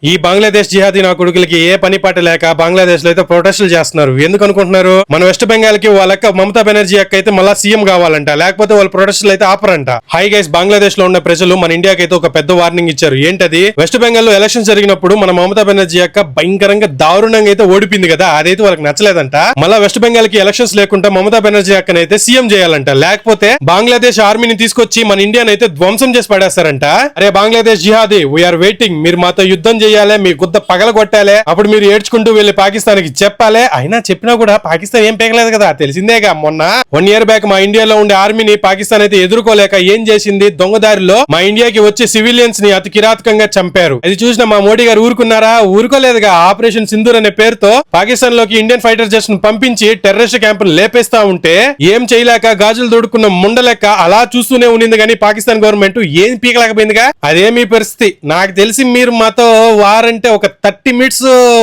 ఈ బంగ్లాదేశ్ జిహాదీ నా కొడుకులకి ఏ పని పాట లేక బంగ్లాదేశ్ లో అయితే ప్రొటెస్టులు చేస్తున్నారు. ఎందుకు అనుకుంటున్నారు? మన వెస్ట్ బెంగాల్ కి వాళ్ళ మమతా బెనర్జీ అక్క అయితే మళ్ళా సీఎం కావాలంట, లేకపోతే వాళ్ళ ప్రొటెస్టులు అయితే ఆపరంట. హై గైస్, బంగ్లాదేశ్ లో ఉన్న ప్రజలు మన ఇండియాకి అయితే ఒక పెద్ద వార్నింగ్ ఇచ్చారు. ఏంటది? వెస్ట్ బెంగాల్ లో ఎలక్షన్ జరిగినప్పుడు మన మమతా బెనర్జీ అక్క భయంకరంగా దారుణంగా అయితే ఓడిపోయింది కదా, అదైతే వాళ్ళకి నచ్చలేదంట. మళ్ళా వెస్ట్ బెంగాల్ కి ఎలక్షన్స్ లేకుండా మమతా బెనర్జీ అక్కనైతే అయితే సీఎం చేయాలంట, లేకపోతే బంగ్లాదేశ్ ఆర్మీని తీసుకొచ్చి మన ఇండియాని అయితే ధ్వంసం చేసి పడేస్తారంట. అరే బంగ్లాదేశ్ జిహాదీ, వీఆర్ వెయిటింగ్, మీరు మాతో యుద్ధం చేయాలి, మీ గుద్ద పగల కొట్టాలి, అప్పుడు మీరు ఏడ్చుకుంటూ వెళ్ళి పాకిస్తాన్ కి చెప్పాలి. అయినా చెప్పినా కూడా పాకిస్తాన్ ఏం పేగలేదు కదా, తెలిసిందేగా. మొన్న 1 year బ్యాక్ మా ఇండియాలో ఉండే ఆర్మీని పాకిస్తాన్ అయితే ఎదుర్కోలేక ఏం చేసింది, దొంగదారిలో మా ఇండియాకి వచ్చే సివిలియన్స్ ని అతి కిరాతకంగా చంపారు. అది చూసిన మా మోడీ గారు ఊరుకున్నారా? ఊరుకోలేదుగా. ఆపరేషన్ సింధూర్ అనే పేరుతో పాకిస్తాన్ లోకి ఇండియన్ ఫైటర్ జెట్స్ ను పంపించి టెర్రరిస్ట్ క్యాంపులు లేపేస్తా ఉంటే ఏం చేయలేక గాజులు దొడుకున్న ముండలెక్క అలా చూస్తూనే ఉన్నింది. కానీ పాకిస్తాన్ గవర్నమెంట్ ఏం పీకలేకపోయిందిగా. అదేమీ పరిస్థితి. నాకు తెలిసి మీరు మాతో వారంటే ఒక 30 minutes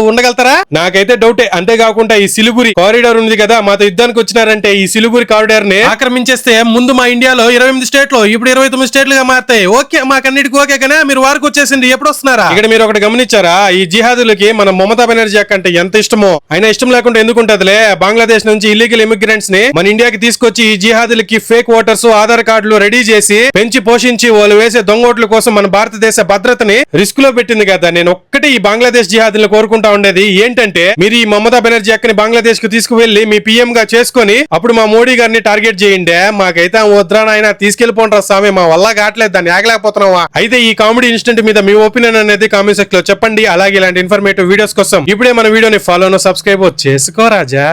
ఉండగలుగుతారా? నాకైతే డౌటే. అంతేకాకుండా ఈ సిలిగురి కారిడార్ ఉంది కదా, మాతో యుద్ధానికి వచ్చినారంటే ఈ సిలిగురి కారిడార్ ని ఆక్రమించేస్తే ముందు మా ఇండియాలో 28 స్టేట్లు, ఇప్పుడు 29 స్టేట్లుగా మారుతాయి. ఓకే, మాకన్నిటికీ ఓకే, కానీ మీరు వారికి వచ్చేసింది. ఎప్పుడు వస్తున్నారా? ఇక్కడ మీరు ఒకటి గమనించారా? ఈ జిహాదులకి మన మమతా బెనర్జీ అంటే ఎంత ఇష్టమో. అయినా ఇష్టం లేకుండా ఎందుకు ఉంటదిలే. బంగ్లాదేశ్ నుంచి ఇల్లీగల్ ఇమిగ్రెంట్స్ ని మన ఇండియాకి తీసుకొచ్చి ఈ జిహాదులకి ఫేక్ ఓటర్స్, ఆధార్ కార్డులు రెడీ చేసి పెంచి పోషించి వాళ్ళు వేసే దొంగ ఓట్ల కోసం మన భారతదేశ భద్రతని రిస్క్ లో పెట్టింది కదా. నేను ఒక్కటి ఈ బంగ్లాదేశ్ జిహాదులను కోరుకుంటా ఉండేది ఏంటంటే, మీరు ఈ మమతా బెనర్జీ అక్కని బంగ్లాదేశ్ కు తీసుకువెళ్లి మీ పీఎం గా చేసుకుని అప్పుడు మా మోడీ గారిని టార్గెట్ చేయండి. మాకైతే వద్రా నాయన, తీసుకెళ్లిపోండి స్వామి, మా వల్ల కావట్లేదు, దాన్ని ఆగలేకపోతున్నావా? అయితే ఈ కామెడీ ఇన్సిడెంట్ మీద మీ ఒపీనియన్ అనేది కామెంట్ సెక్షన్ లో చెప్పండి. అలాగే ఇలాంటి ఇన్ఫర్మేటివ్ వీడియోస్ కోసం ఇప్పుడే మన వీడియోని ఫాలో, సబ్స్క్రైబ్ చేసుకోరాజా.